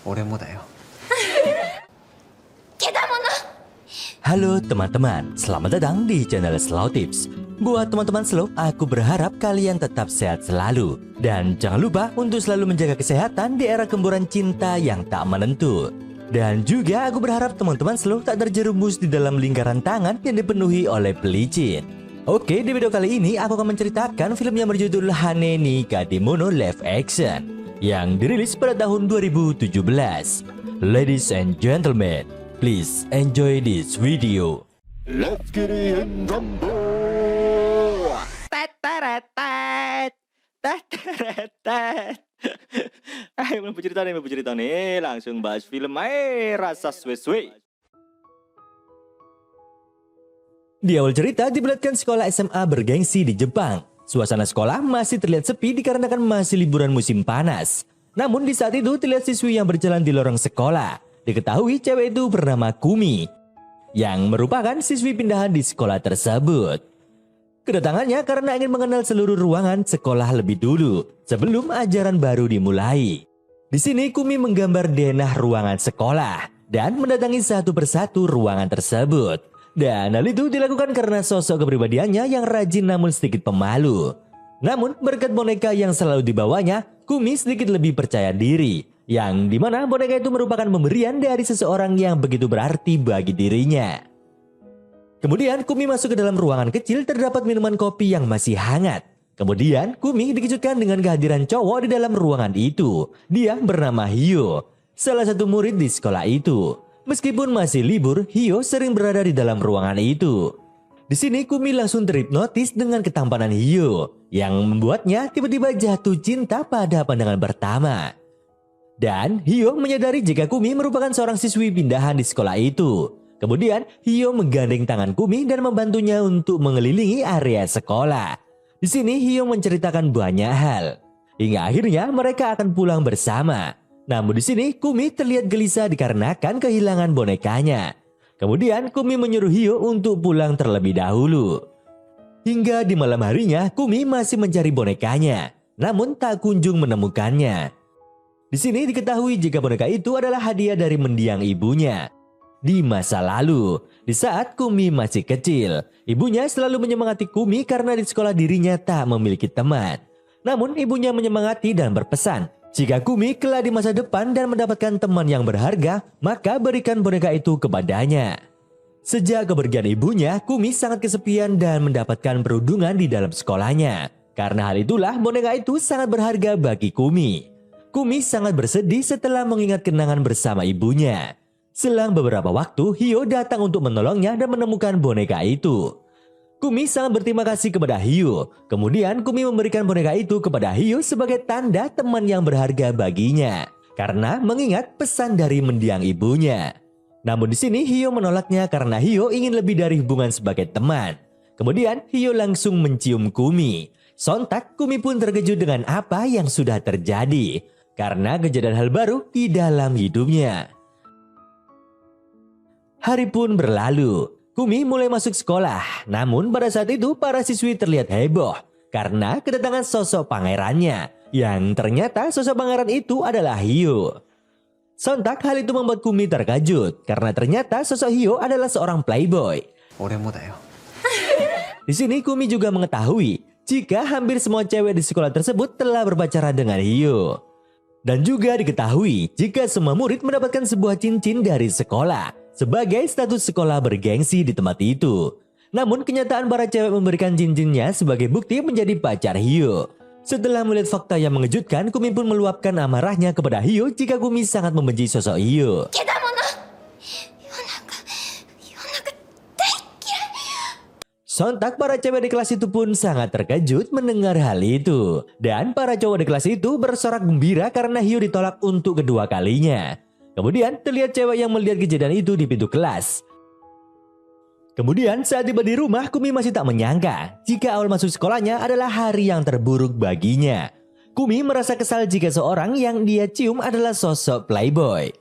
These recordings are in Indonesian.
俺もだよ。 Halo teman-teman, selamat datang di channel Slow Tips. Buat teman-teman Slow, aku berharap kalian tetap sehat selalu. Dan jangan lupa untuk selalu menjaga kesehatan di era gemburan cinta yang tak menentu. Dan juga aku berharap teman-teman Slow tak terjerumus di dalam lingkaran tangan yang dipenuhi oleh pelicin. Oke, di video kali ini aku akan menceritakan film yang berjudul Hane ni Kademono Live Action yang dirilis pada tahun 2017. Ladies and gentlemen, please enjoy this video. Let's get it in rumble. Ayo mau cerita nih, langsung bahas film rasa suwe-suwe. Di awal cerita diperlihatkan sekolah SMA bergengsi di Jepang. Suasana sekolah masih terlihat sepi dikarenakan masih liburan musim panas. Namun di saat itu terlihat siswi yang berjalan di lorong sekolah. Diketahui cewek itu bernama Kumi, yang merupakan siswi pindahan di sekolah tersebut. Kedatangannya karena ingin mengenal seluruh ruangan sekolah lebih dulu, sebelum ajaran baru dimulai. Di sini Kumi menggambar denah ruangan sekolah, dan mendatangi satu persatu ruangan tersebut. Dan hal itu dilakukan karena sosok kepribadiannya yang rajin namun sedikit pemalu. Namun berkat boneka yang selalu dibawanya, Kumi sedikit lebih percaya diri. Yang dimana boneka itu merupakan pemberian dari seseorang yang begitu berarti bagi dirinya. Kemudian Kumi masuk ke dalam ruangan kecil, terdapat minuman kopi yang masih hangat. Kemudian Kumi dikejutkan dengan kehadiran cowok di dalam ruangan itu. Dia bernama Hyo, salah satu murid di sekolah itu. Meskipun masih libur, Hyo sering berada di dalam ruangan itu. Di sini Kumi langsung terhipnotis dengan ketampanan Hyo, yang membuatnya tiba-tiba jatuh cinta pada pandangan pertama. Dan Hyo menyadari jika Kumi merupakan seorang siswi pindahan di sekolah itu. Kemudian Hyo menggandeng tangan Kumi dan membantunya untuk mengelilingi area sekolah. Di sini Hyo menceritakan banyak hal, hingga akhirnya mereka akan pulang bersama. Namun di sini Kumi terlihat gelisah dikarenakan kehilangan bonekanya. Kemudian Kumi menyuruh Hyo untuk pulang terlebih dahulu. Hingga di malam harinya Kumi masih mencari bonekanya, namun tak kunjung menemukannya. Di sini diketahui jika boneka itu adalah hadiah dari mendiang ibunya. Di masa lalu, di saat Kumi masih kecil, ibunya selalu menyemangati Kumi karena di sekolah dirinya tak memiliki teman. Namun ibunya menyemangati dan berpesan, jika Kumi kelak di masa depan dan mendapatkan teman yang berharga, maka berikan boneka itu kepadanya. Sejak kepergian ibunya, Kumi sangat kesepian dan mendapatkan perundungan di dalam sekolahnya. Karena hal itulah boneka itu sangat berharga bagi Kumi. Kumi sangat bersedih setelah mengingat kenangan bersama ibunya. Selang beberapa waktu, Hyo datang untuk menolongnya dan menemukan boneka itu. Kumi sangat berterima kasih kepada Hyo. Kemudian Kumi memberikan boneka itu kepada Hyo sebagai tanda teman yang berharga baginya. Karena mengingat pesan dari mendiang ibunya. Namun di sini Hyo menolaknya karena Hyo ingin lebih dari hubungan sebagai teman. Kemudian Hyo langsung mencium Kumi. Sontak Kumi pun terkejut dengan apa yang sudah terjadi. Karena kejadian hal baru di dalam hidupnya. Hari pun berlalu. Kumi mulai masuk sekolah. Namun pada saat itu para siswi terlihat heboh. Karena kedatangan sosok pangerannya. Yang ternyata sosok pangeran itu adalah Hyo. Sontak hal itu membuat Kumi terkejut. Karena ternyata sosok Hyo adalah seorang playboy. 俺もだよ。 Di sini Kumi juga mengetahui jika hampir semua cewek di sekolah tersebut telah berpacaran dengan Hyo. Dan juga diketahui jika semua murid mendapatkan sebuah cincin dari sekolah sebagai status sekolah bergengsi di tempat itu. Namun kenyataan para cewek memberikan cincinnya sebagai bukti menjadi pacar Hyo. Setelah melihat fakta yang mengejutkan, Kumi pun meluapkan amarahnya kepada Hyo jika Kumi sangat membenci sosok Hyo. Sontak para cewek di kelas itu pun sangat terkejut mendengar hal itu. Dan para cowok di kelas itu bersorak gembira karena Hyo ditolak untuk kedua kalinya. Kemudian terlihat cewek yang melihat kejadian itu di pintu kelas. Kemudian saat tiba di rumah, Kumi masih tak menyangka jika awal masuk sekolahnya adalah hari yang terburuk baginya. Kumi merasa kesal jika seorang yang dia cium adalah sosok playboy.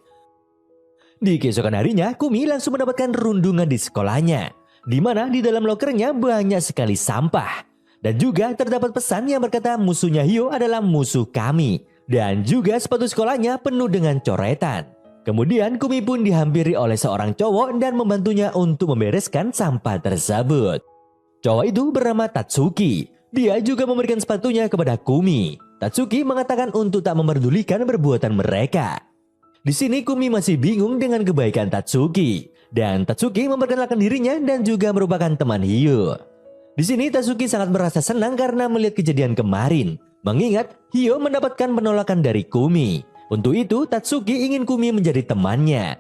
Di keesokan harinya, Kumi langsung mendapatkan rundungan di sekolahnya. Di mana di dalam lokernya banyak sekali sampah. Dan juga terdapat pesan yang berkata musuhnya Hyo adalah musuh kami. Dan juga sepatu sekolahnya penuh dengan coretan. Kemudian Kumi pun dihampiri oleh seorang cowok dan membantunya untuk membereskan sampah tersebut. Cowok itu bernama Tatsuki. Dia juga memberikan sepatunya kepada Kumi. Tatsuki mengatakan untuk tak memperdulikan perbuatan mereka. Di sini Kumi masih bingung dengan kebaikan Tatsuki. Dan Tatsuki memperkenalkan dirinya dan juga merupakan teman Hyo. Di sini Tatsuki sangat merasa senang karena melihat kejadian kemarin. Mengingat Hyo mendapatkan penolakan dari Kumi. Untuk itu Tatsuki ingin Kumi menjadi temannya.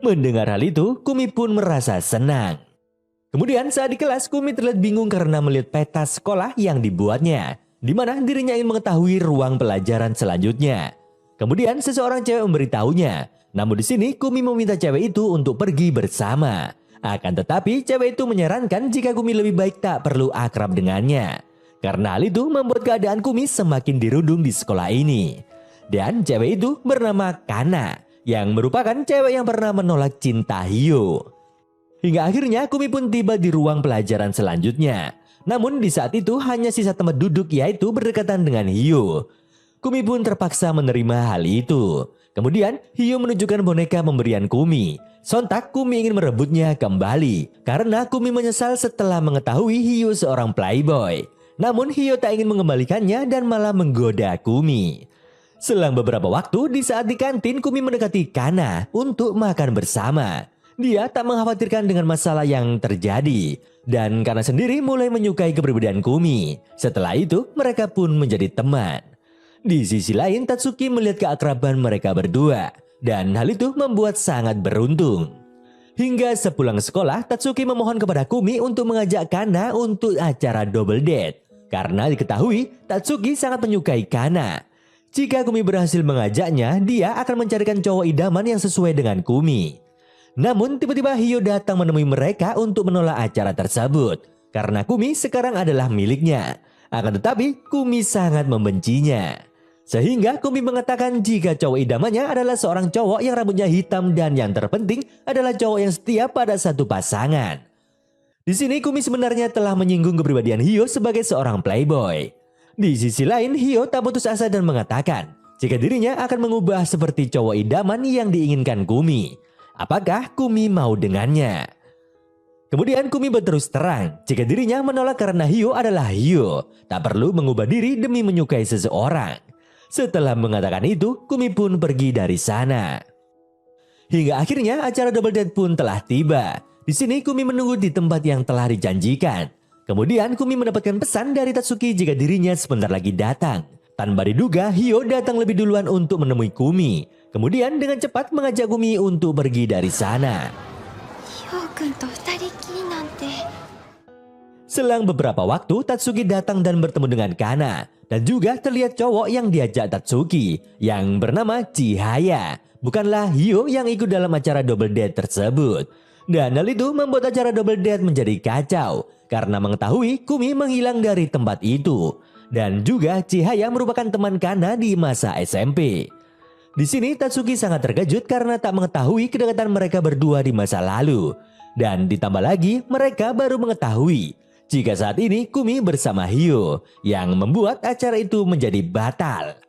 Mendengar hal itu, Kumi pun merasa senang. Kemudian saat di kelas, Kumi terlihat bingung karena melihat peta sekolah yang dibuatnya, di mana dirinya ingin mengetahui ruang pelajaran selanjutnya. Kemudian seseorang cewek memberitahunya, namun di sini Kumi meminta cewek itu untuk pergi bersama. Akan tetapi cewek itu menyarankan jika Kumi lebih baik tak perlu akrab dengannya. Karena hal itu membuat keadaan Kumi semakin dirundung di sekolah ini. Dan cewek itu bernama Kana, yang merupakan cewek yang pernah menolak cinta Hyo. Hingga akhirnya Kumi pun tiba di ruang pelajaran selanjutnya. Namun di saat itu hanya sisa tempat duduk yaitu berdekatan dengan Hyo. Kumi pun terpaksa menerima hal itu. Kemudian Hyo menunjukkan boneka pemberian Kumi. Sontak Kumi ingin merebutnya kembali karena Kumi menyesal setelah mengetahui Hyo seorang playboy. Namun Hyo tak ingin mengembalikannya dan malah menggoda Kumi. Selang beberapa waktu di saat di kantin Kumi mendekati Kana untuk makan bersama. Dia tak mengkhawatirkan dengan masalah yang terjadi. Dan Kana sendiri mulai menyukai kepribadian Kumi. Setelah itu mereka pun menjadi teman. Di sisi lain Tatsuki melihat keakraban mereka berdua. Dan hal itu membuat sangat beruntung. Hingga sepulang sekolah Tatsuki memohon kepada Kumi untuk mengajak Kana untuk acara double date. Karena diketahui Tatsuki sangat menyukai Kana. Jika Kumi berhasil mengajaknya, dia akan mencarikan cowok idaman yang sesuai dengan Kumi. Namun tiba-tiba Hyo datang menemui mereka untuk menolak acara tersebut. Karena Kumi sekarang adalah miliknya. Akan tetapi Kumi sangat membencinya. Sehingga Kumi mengatakan jika cowok idamannya adalah seorang cowok yang rambutnya hitam dan yang terpenting adalah cowok yang setia pada satu pasangan. Di sini Kumi sebenarnya telah menyinggung kepribadian Hyo sebagai seorang playboy. Di sisi lain Hyo tak putus asa dan mengatakan jika dirinya akan mengubah seperti cowok idaman yang diinginkan Kumi. Apakah Kumi mau dengannya? Kemudian Kumi berterus terang jika dirinya menolak karena Hyo adalah Hyo. Tak perlu mengubah diri demi menyukai seseorang. Setelah mengatakan itu, Kumi pun pergi dari sana. Hingga akhirnya acara double date pun telah tiba. Di sini Kumi menunggu di tempat yang telah dijanjikan. Kemudian Kumi mendapatkan pesan dari Tatsuki jika dirinya sebentar lagi datang. Tanpa diduga, Hyo datang lebih duluan untuk menemui Kumi. Kemudian dengan cepat mengajak Kumi untuk pergi dari sana. Selang beberapa waktu, Tatsuki datang dan bertemu dengan Kana. Dan juga terlihat cowok yang diajak Tatsuki, yang bernama Chihaya. Bukanlah Hyo yang ikut dalam acara double date tersebut. Dan hal itu membuat acara double date menjadi kacau. Karena mengetahui Kumi menghilang dari tempat itu. Dan juga Chihaya merupakan teman Kana di masa SMP. Di sini Tatsuki sangat terkejut karena tak mengetahui kedekatan mereka berdua di masa lalu. Dan ditambah lagi mereka baru mengetahui jika saat ini Kumi bersama Hyo yang membuat acara itu menjadi batal.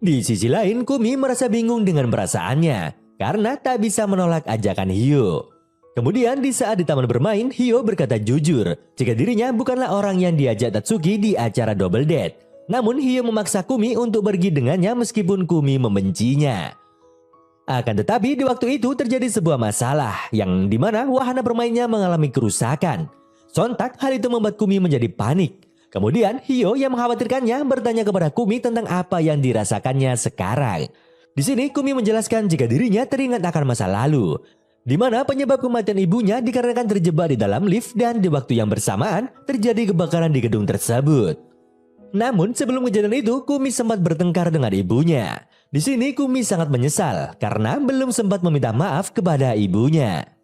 Di sisi lain Kumi merasa bingung dengan perasaannya karena tak bisa menolak ajakan Hyo. Kemudian di saat di taman bermain Hyo berkata jujur jika dirinya bukanlah orang yang diajak Tatsuki di acara double date. Namun Hyo memaksa Kumi untuk pergi dengannya meskipun Kumi membencinya. Akan tetapi di waktu itu terjadi sebuah masalah yang dimana wahana bermainnya mengalami kerusakan. Sontak hal itu membuat Kumi menjadi panik. Kemudian Hyo yang mengkhawatirkannya bertanya kepada Kumi tentang apa yang dirasakannya sekarang. Di sini Kumi menjelaskan jika dirinya teringat akan masa lalu. Di mana penyebab kematian ibunya dikarenakan terjebak di dalam lift dan di waktu yang bersamaan terjadi kebakaran di gedung tersebut. Namun sebelum kejadian itu Kumi sempat bertengkar dengan ibunya. Di sini Kumi sangat menyesal karena belum sempat meminta maaf kepada ibunya.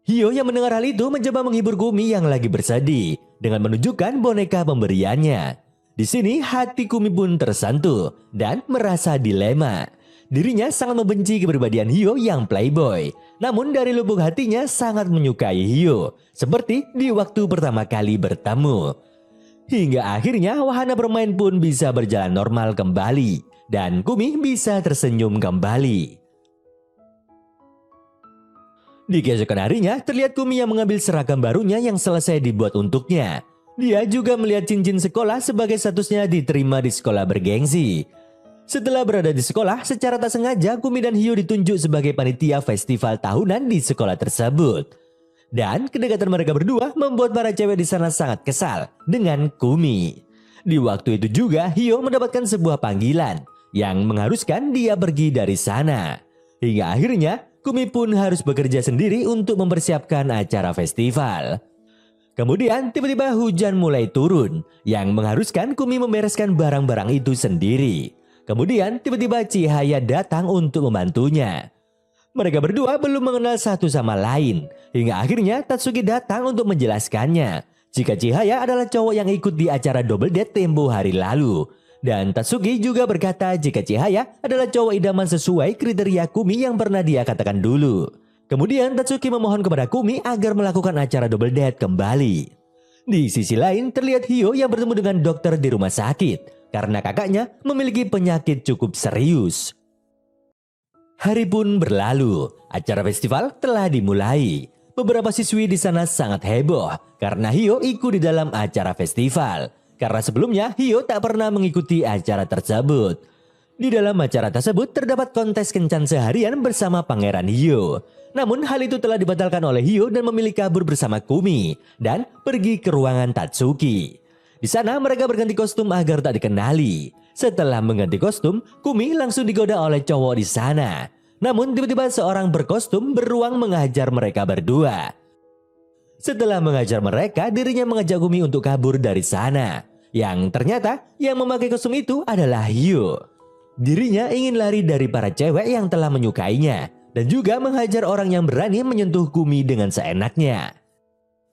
Hyo yang mendengar hal itu mencoba menghibur Kumi yang lagi bersedih dengan menunjukkan boneka pemberiannya. Di sini hati Kumi pun tersentuh dan merasa dilema. Dirinya sangat membenci kepribadian Hyo yang playboy. Namun dari lubuk hatinya sangat menyukai Hyo. Seperti di waktu pertama kali bertemu. Hingga akhirnya wahana bermain pun bisa berjalan normal kembali dan Kumi bisa tersenyum kembali. Di keesokan harinya, terlihat Kumi yang mengambil seragam barunya yang selesai dibuat untuknya. Dia juga melihat cincin sekolah sebagai statusnya diterima di sekolah bergengsi. Setelah berada di sekolah, secara tak sengaja Kumi dan Hyo ditunjuk sebagai panitia festival tahunan di sekolah tersebut. Dan kedekatan mereka berdua membuat para cewek di sana sangat kesal dengan Kumi. Di waktu itu juga Hyo mendapatkan sebuah panggilan yang mengharuskan dia pergi dari sana. Hingga akhirnya Kumi pun harus bekerja sendiri untuk mempersiapkan acara festival. Kemudian tiba-tiba hujan mulai turun yang mengharuskan Kumi membereskan barang-barang itu sendiri. Kemudian tiba-tiba Chihaya datang untuk membantunya. Mereka berdua belum mengenal satu sama lain. Hingga akhirnya Tatsuki datang untuk menjelaskannya jika Chihaya adalah cowok yang ikut di acara double date tempo hari lalu. Dan Tatsuki juga berkata jika Chihaya adalah cowok idaman sesuai kriteria Kumi yang pernah dia katakan dulu. Kemudian Tatsuki memohon kepada Kumi agar melakukan acara double date kembali. Di sisi lain terlihat Hyo yang bertemu dengan dokter di rumah sakit karena kakaknya memiliki penyakit cukup serius. Hari pun berlalu, acara festival telah dimulai. Beberapa siswi di sana sangat heboh karena Hyo ikut di dalam acara festival. Karena sebelumnya Hyo tak pernah mengikuti acara tersebut. Di dalam acara tersebut terdapat kontes kencan seharian bersama Pangeran Hyo. Namun hal itu telah dibatalkan oleh Hyo dan memilih kabur bersama Kumi dan pergi ke ruangan Tatsuki. Di sana mereka berganti kostum agar tak dikenali. Setelah mengganti kostum, Kumi langsung digoda oleh cowok di sana. Namun tiba-tiba seorang berkostum beruang mengajar mereka berdua. Setelah mengajar mereka, dirinya mengajak Kumi untuk kabur dari sana. Yang ternyata yang memakai kostum itu adalah Hyo. Dirinya ingin lari dari para cewek yang telah menyukainya dan juga menghajar orang yang berani menyentuh Kumi dengan seenaknya.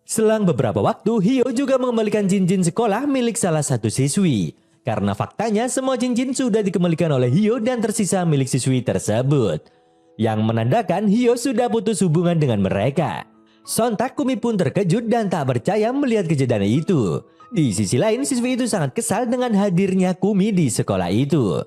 Selang beberapa waktu, Hyo juga mengembalikan cincin sekolah milik salah satu siswi. Karena faktanya semua cincin sudah dikembalikan oleh Hyo dan tersisa milik siswi tersebut. Yang menandakan Hyo sudah putus hubungan dengan mereka. Sontak Kumi pun terkejut dan tak percaya melihat kejadian itu. Di sisi lain siswi itu sangat kesal dengan hadirnya Kumi di sekolah itu.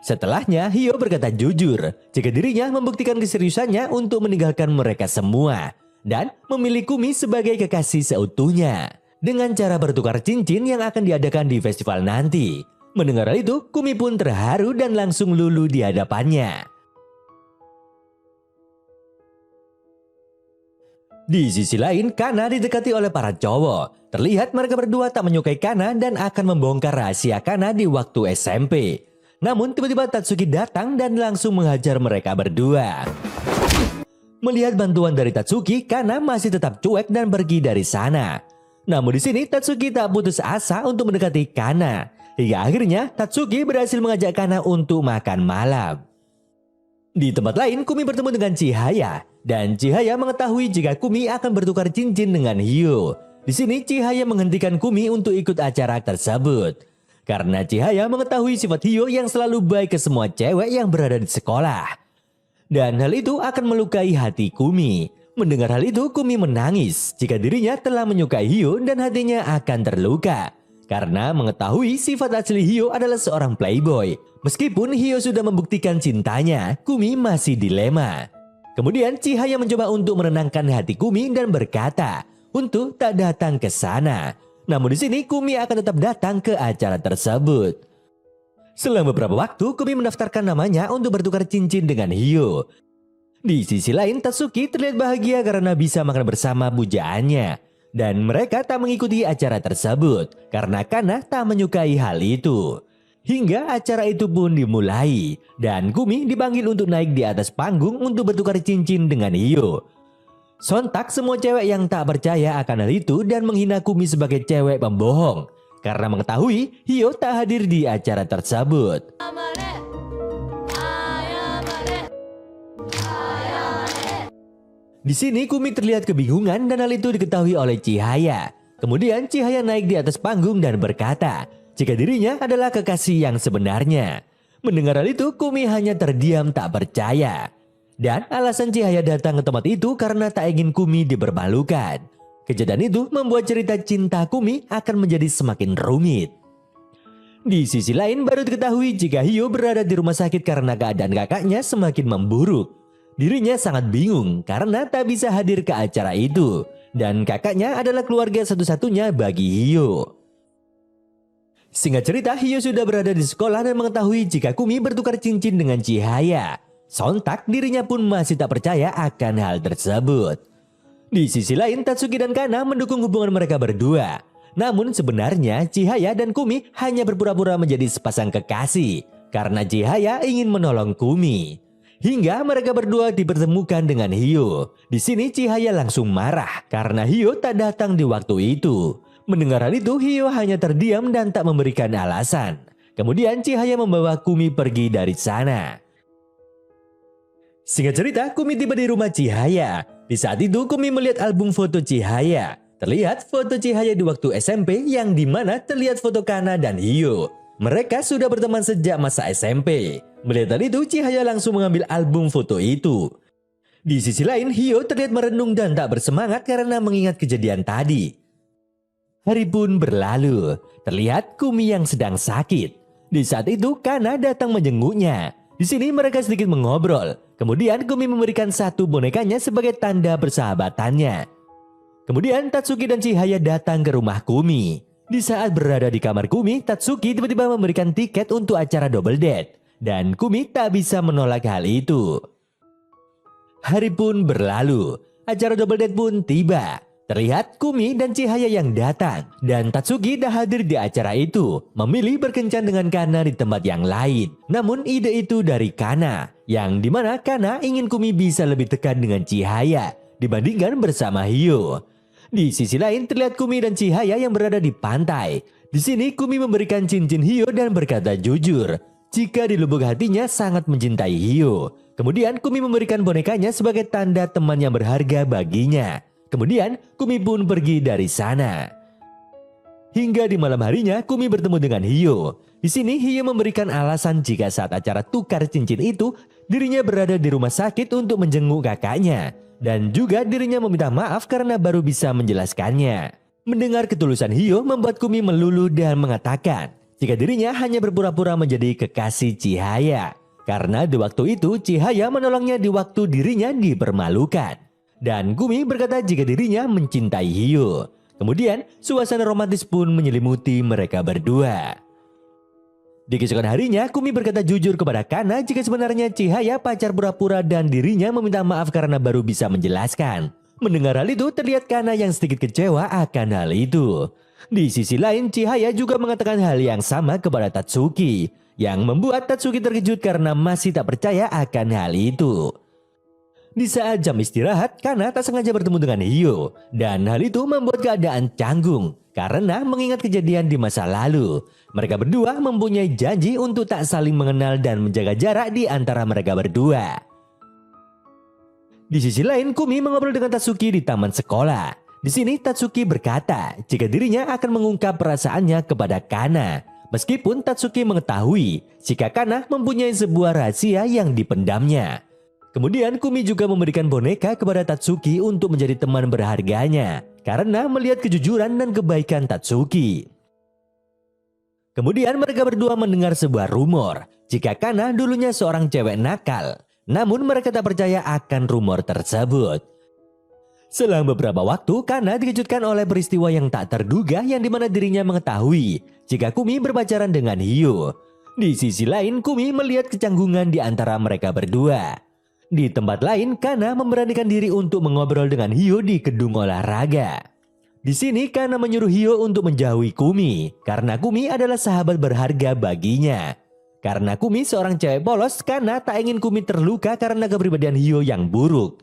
Setelahnya Hyo berkata jujur jika dirinya membuktikan keseriusannya untuk meninggalkan mereka semua. Dan memilih Kumi sebagai kekasih seutuhnya. Dengan cara bertukar cincin yang akan diadakan di festival nanti. Mendengar hal itu Kumi pun terharu dan langsung luluh di hadapannya. Di sisi lain, Kana didekati oleh para cowok. Terlihat mereka berdua tak menyukai Kana dan akan membongkar rahasia Kana di waktu SMP. Namun tiba-tiba Tatsuki datang dan langsung menghajar mereka berdua. Melihat bantuan dari Tatsuki, Kana masih tetap cuek dan pergi dari sana. Namun di sini Tatsuki tak putus asa untuk mendekati Kana. Hingga akhirnya Tatsuki berhasil mengajak Kana untuk makan malam. Di tempat lain, Kumi bertemu dengan Chihaya. Dan Chihaya mengetahui jika Kumi akan bertukar cincin dengan Hyo. Di sini Chihaya menghentikan Kumi untuk ikut acara tersebut. Karena Chihaya mengetahui sifat Hyo yang selalu baik ke semua cewek yang berada di sekolah. Dan hal itu akan melukai hati Kumi. Mendengar hal itu, Kumi menangis jika dirinya telah menyukai Hyo dan hatinya akan terluka. Karena mengetahui sifat asli Hyo adalah seorang playboy. Meskipun Hyo sudah membuktikan cintanya, Kumi masih dilema. Kemudian Chihaya mencoba untuk menenangkan hati Kumi dan berkata untuk tak datang ke sana. Namun di sini Kumi akan tetap datang ke acara tersebut. Selang beberapa waktu, Kumi mendaftarkan namanya untuk bertukar cincin dengan Hyo. Di sisi lain, Tatsuki terlihat bahagia karena bisa makan bersama pujaannya. Dan mereka tak mengikuti acara tersebut karena Kana tak menyukai hal itu. Hingga acara itu pun dimulai dan Kumi dipanggil untuk naik di atas panggung untuk bertukar cincin dengan Hyo. Sontak semua cewek yang tak percaya akan hal itu dan menghina Kumi sebagai cewek pembohong karena mengetahui Hyo tak hadir di acara tersebut. Di sini Kumi terlihat kebingungan dan hal itu diketahui oleh Chihaya. Kemudian Chihaya naik di atas panggung dan berkata jika dirinya adalah kekasih yang sebenarnya. Mendengar hal itu, Kumi hanya terdiam tak percaya. Dan alasan Chihaya datang ke tempat itu karena tak ingin Kumi dipermalukan. Kejadian itu membuat cerita cinta Kumi akan menjadi semakin rumit. Di sisi lain baru diketahui jika Hyo berada di rumah sakit karena keadaan kakaknya semakin memburuk. Dirinya sangat bingung karena tak bisa hadir ke acara itu. Dan kakaknya adalah keluarga satu-satunya bagi Hyo. Singkat cerita, Hyo sudah berada di sekolah dan mengetahui jika Kumi bertukar cincin dengan Chihaya. Sontak dirinya pun masih tak percaya akan hal tersebut. Di sisi lain, Tatsuki dan Kana mendukung hubungan mereka berdua. Namun sebenarnya Chihaya dan Kumi hanya berpura-pura menjadi sepasang kekasih karena Chihaya ingin menolong Kumi. Hingga mereka berdua dipertemukan dengan Hyo. Di sini Chihaya langsung marah karena Hyo tak datang di waktu itu. Mendengar hal itu, Hyo hanya terdiam dan tak memberikan alasan. Kemudian Chihaya membawa Kumi pergi dari sana. Singkat cerita, Kumi tiba di rumah Chihaya. Di saat itu, Kumi melihat album foto Chihaya. Terlihat foto Chihaya di waktu SMP yang dimana terlihat foto Kana dan Hyo. Mereka sudah berteman sejak masa SMP. Melihat hal itu, Chihaya langsung mengambil album foto itu. Di sisi lain, Hyo terlihat merenung dan tak bersemangat karena mengingat kejadian tadi. Hari pun berlalu, terlihat Kumi yang sedang sakit. Di saat itu, Kana datang menjenguknya. Di sini mereka sedikit mengobrol. Kemudian Kumi memberikan satu bonekanya sebagai tanda persahabatannya. Kemudian Tatsuki dan Chihaya datang ke rumah Kumi. Di saat berada di kamar Kumi, Tatsuki tiba-tiba memberikan tiket untuk acara double date. Dan Kumi tak bisa menolak hal itu. Hari pun berlalu, acara double date pun tiba. Terlihat Kumi dan Chihaya yang datang dan Tatsuki dah hadir di acara itu, memilih berkencan dengan Kana di tempat yang lain. Namun ide itu dari Kana, yang dimana Kana ingin Kumi bisa lebih dekat dengan Chihaya dibandingkan bersama Hyo. Di sisi lain terlihat Kumi dan Chihaya yang berada di pantai. Di sini Kumi memberikan cincin Hyo dan berkata jujur jika di lubuk hatinya sangat mencintai Hyo. Kemudian Kumi memberikan bonekanya sebagai tanda teman yang berharga baginya. Kemudian Kumi pun pergi dari sana. Hingga di malam harinya Kumi bertemu dengan Hyo. Di sini Hyo memberikan alasan jika saat acara tukar cincin itu dirinya berada di rumah sakit untuk menjenguk kakaknya. Dan juga dirinya meminta maaf karena baru bisa menjelaskannya. Mendengar ketulusan Hyo membuat Kumi meluluh dan mengatakan jika dirinya hanya berpura-pura menjadi kekasih Chihaya. Karena di waktu itu Chihaya menolongnya di waktu dirinya dipermalukan. Dan Kumi berkata jika dirinya mencintai Hyo. Kemudian suasana romantis pun menyelimuti mereka berdua. Di keesokan harinya Kumi berkata jujur kepada Kana jika sebenarnya Chihaya pacar pura-pura dan dirinya meminta maaf karena baru bisa menjelaskan. Mendengar hal itu terlihat Kana yang sedikit kecewa akan hal itu. Di sisi lain Chihaya juga mengatakan hal yang sama kepada Tatsuki. Yang membuat Tatsuki terkejut karena masih tak percaya akan hal itu. Di saat jam istirahat, Kana tak sengaja bertemu dengan Hyo. Dan hal itu membuat keadaan canggung karena mengingat kejadian di masa lalu. Mereka berdua mempunyai janji untuk tak saling mengenal dan menjaga jarak di antara mereka berdua. Di sisi lain, Kumi mengobrol dengan Tatsuki di taman sekolah. Di sini Tatsuki berkata jika dirinya akan mengungkap perasaannya kepada Kana. Meskipun Tatsuki mengetahui jika Kana mempunyai sebuah rahasia yang dipendamnya. Kemudian Kumi juga memberikan boneka kepada Tatsuki untuk menjadi teman berharganya karena melihat kejujuran dan kebaikan Tatsuki. Kemudian mereka berdua mendengar sebuah rumor jika Kana dulunya seorang cewek nakal. Namun mereka tak percaya akan rumor tersebut. Selang beberapa waktu Kana dikejutkan oleh peristiwa yang tak terduga yang dimana dirinya mengetahui jika Kumi berpacaran dengan Hyo. Di sisi lain Kumi melihat kecanggungan di antara mereka berdua. Di tempat lain, Kana memberanikan diri untuk mengobrol dengan Hyo di gedung olahraga. Di sini, Kana menyuruh Hyo untuk menjauhi Kumi, karena Kumi adalah sahabat berharga baginya. Karena Kumi seorang cewek polos, Kana tak ingin Kumi terluka karena kepribadian Hyo yang buruk.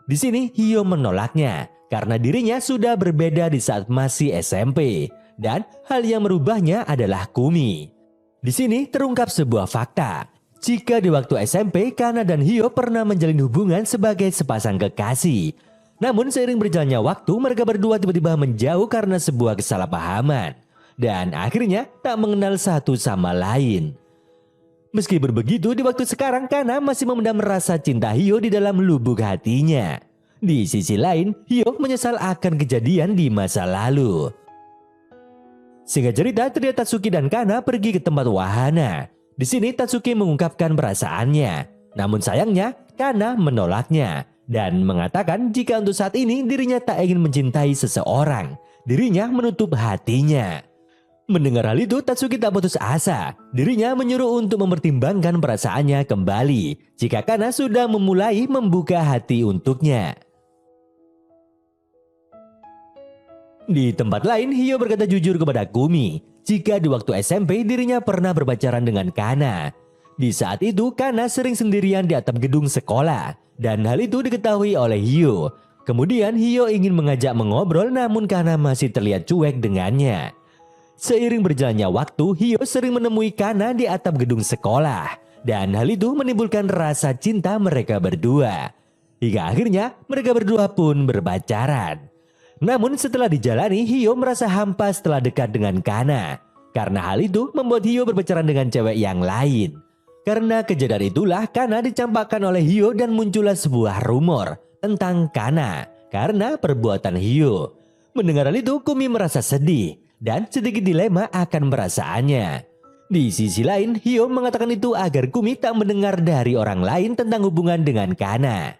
Di sini, Hyo menolaknya, karena dirinya sudah berbeda di saat masih SMP. Dan hal yang merubahnya adalah Kumi. Di sini terungkap sebuah fakta. Jika di waktu SMP, Kana dan Hyo pernah menjalin hubungan sebagai sepasang kekasih. Namun seiring berjalannya waktu, mereka berdua tiba-tiba menjauh karena sebuah kesalahpahaman. Dan akhirnya tak mengenal satu sama lain. Meski begitu, di waktu sekarang Kana masih memendam rasa cinta Hyo di dalam lubuk hatinya. Di sisi lain, Hyo menyesal akan kejadian di masa lalu. Singkat cerita, terlihat Tatsuki dan Kana pergi ke tempat wahana. Di sini Tatsuki mengungkapkan perasaannya. Namun sayangnya, Kana menolaknya dan mengatakan jika untuk saat ini dirinya tak ingin mencintai seseorang. Dirinya menutup hatinya. Mendengar hal itu, Tatsuki tak putus asa. Dirinya menyuruh untuk mempertimbangkan perasaannya kembali jika Kana sudah memulai membuka hati untuknya. Di tempat lain, Hyo berkata jujur kepada Kumi jika di waktu SMP dirinya pernah berpacaran dengan Kana. Di saat itu, Kana sering sendirian di atap gedung sekolah dan hal itu diketahui oleh Hyo. Kemudian Hyo ingin mengajak mengobrol namun Kana masih terlihat cuek dengannya. Seiring berjalannya waktu, Hyo sering menemui Kana di atap gedung sekolah dan hal itu menimbulkan rasa cinta mereka berdua. Hingga akhirnya mereka berdua pun berpacaran. Namun setelah dijalani, Hyo merasa hampa setelah dekat dengan Kana. Karena hal itu membuat Hyo berpacaran dengan cewek yang lain. Karena kejadian itulah Kana dicampakkan oleh Hyo dan muncullah sebuah rumor tentang Kana karena perbuatan Hyo. Mendengar hal itu, Kumi merasa sedih dan sedikit dilema akan perasaannya. Di sisi lain, Hyo mengatakan itu agar Kumi tak mendengar dari orang lain tentang hubungan dengan Kana.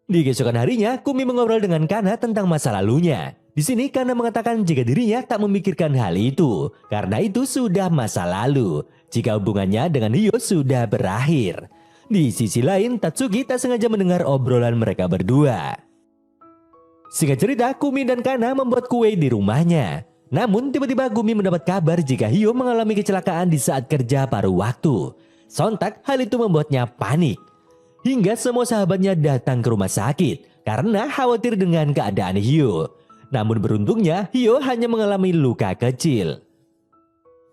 Di keesokan harinya, Kumi mengobrol dengan Kana tentang masa lalunya. Di sini Kana mengatakan jika dirinya tak memikirkan hal itu, karena itu sudah masa lalu, jika hubungannya dengan Hyo sudah berakhir. Di sisi lain, Tatsuki tak sengaja mendengar obrolan mereka berdua. Singkat cerita, Kumi dan Kana membuat kue di rumahnya. Namun tiba-tiba Kumi mendapat kabar jika Hyo mengalami kecelakaan di saat kerja paruh waktu. Sontak hal itu membuatnya panik. Hingga semua sahabatnya datang ke rumah sakit karena khawatir dengan keadaan Hyo. Namun beruntungnya Hyo hanya mengalami luka kecil.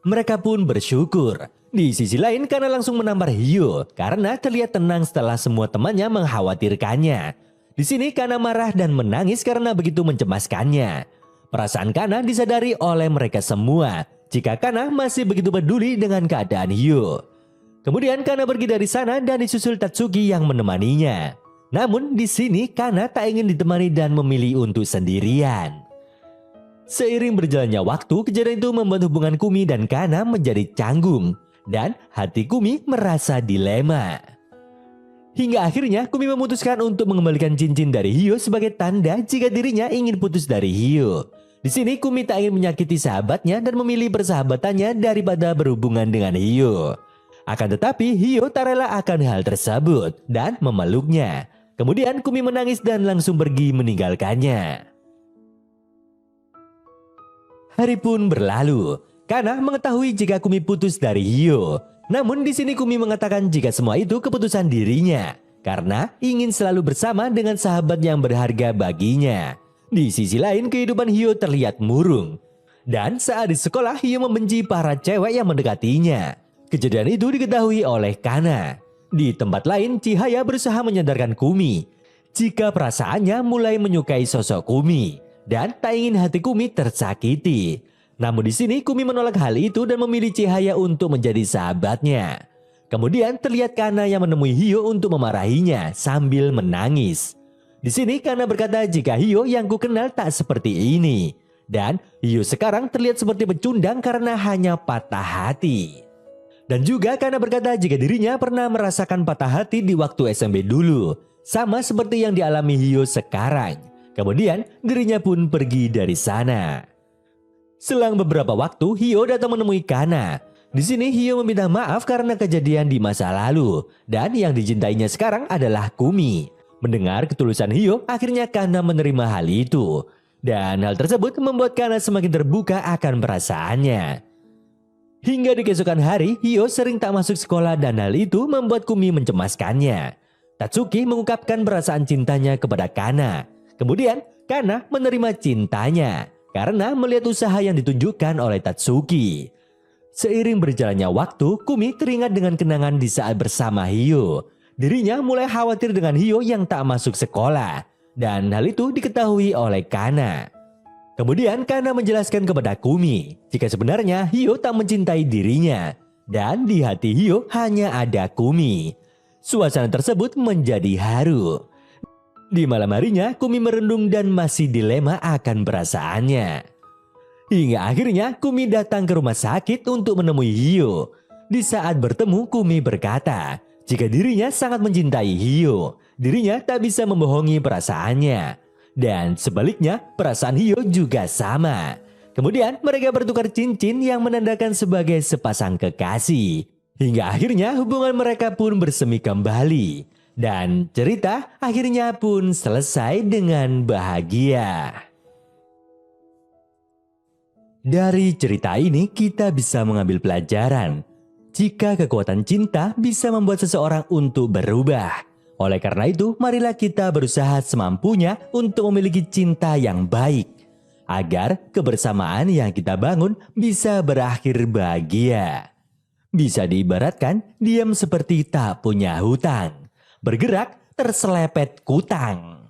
Mereka pun bersyukur. Di sisi lain Kana langsung menampar Hyo karena terlihat tenang setelah semua temannya mengkhawatirkannya. Di sini Kana marah dan menangis karena begitu mencemaskannya. Perasaan Kana disadari oleh mereka semua jika Kana masih begitu peduli dengan keadaan Hyo. Kemudian Kana pergi dari sana dan disusul Tatsuki yang menemaninya. Namun di sini Kana tak ingin ditemani dan memilih untuk sendirian. Seiring berjalannya waktu, kejadian itu membuat hubungan Kumi dan Kana menjadi canggung dan hati Kumi merasa dilema. Hingga akhirnya Kumi memutuskan untuk mengembalikan cincin dari Hyo sebagai tanda jika dirinya ingin putus dari Hyo. Di sini Kumi tak ingin menyakiti sahabatnya dan memilih persahabatannya daripada berhubungan dengan Hyo. Akan tetapi Hyo tak rela akan hal tersebut dan memeluknya. Kemudian Kumi menangis dan langsung pergi meninggalkannya. Hari pun berlalu. Kana mengetahui jika Kumi putus dari Hyo. Namun di sini Kumi mengatakan jika semua itu keputusan dirinya karena ingin selalu bersama dengan sahabat yang berharga baginya. Di sisi lain kehidupan Hyo terlihat murung. Dan saat di sekolah Hyo membenci para cewek yang mendekatinya. Kejadian itu diketahui oleh Kana. Di tempat lain, Chihaya berusaha menyadarkan Kumi jika perasaannya mulai menyukai sosok Kumi dan tak ingin hati Kumi tersakiti. Namun di sini Kumi menolak hal itu dan memilih Chihaya untuk menjadi sahabatnya. Kemudian terlihat Kana yang menemui Hyo untuk memarahinya sambil menangis. Di sini Kana berkata jika Hyo yang ku kenal tak seperti ini. Dan Hyo sekarang terlihat seperti pecundang karena hanya patah hati. Dan juga Kana berkata jika dirinya pernah merasakan patah hati di waktu SMP dulu. Sama seperti yang dialami Hyo sekarang. Kemudian dirinya pun pergi dari sana. Selang beberapa waktu Hyo datang menemui Kana. Di sini Hyo meminta maaf karena kejadian di masa lalu. Dan yang dicintainya sekarang adalah Kumi. Mendengar ketulusan Hyo, akhirnya Kana menerima hal itu. Dan hal tersebut membuat Kana semakin terbuka akan perasaannya. Hingga di keesokan hari, Hyo sering tak masuk sekolah dan hal itu membuat Kumi mencemaskannya. Tatsuki mengungkapkan perasaan cintanya kepada Kana. Kemudian, Kana menerima cintanya karena melihat usaha yang ditunjukkan oleh Tatsuki. Seiring berjalannya waktu, Kumi teringat dengan kenangan di saat bersama Hyo. Dirinya mulai khawatir dengan Hyo yang tak masuk sekolah. Dan hal itu diketahui oleh Kana. Kemudian Kana menjelaskan kepada Kumi jika sebenarnya Hyo tak mencintai dirinya dan di hati Hyo hanya ada Kumi. Suasana tersebut menjadi haru. Di malam harinya, Kumi merendung dan masih dilema akan perasaannya. Hingga akhirnya Kumi datang ke rumah sakit untuk menemui Hio. Di saat bertemu, Kumi berkata, jika dirinya sangat mencintai Hio, dirinya tak bisa membohongi perasaannya. Dan sebaliknya, perasaan Hio juga sama. Kemudian mereka bertukar cincin yang menandakan sebagai sepasang kekasih. Hingga akhirnya hubungan mereka pun bersemi kembali. Dan cerita akhirnya pun selesai dengan bahagia. Dari cerita ini kita bisa mengambil pelajaran. Jika kekuatan cinta bisa membuat seseorang untuk berubah. Oleh karena itu, marilah kita berusaha semampunya untuk memiliki cinta yang baik. Agar kebersamaan yang kita bangun bisa berakhir bahagia. Bisa diibaratkan diam seperti tak punya hutang. Bergerak terselepet kutang.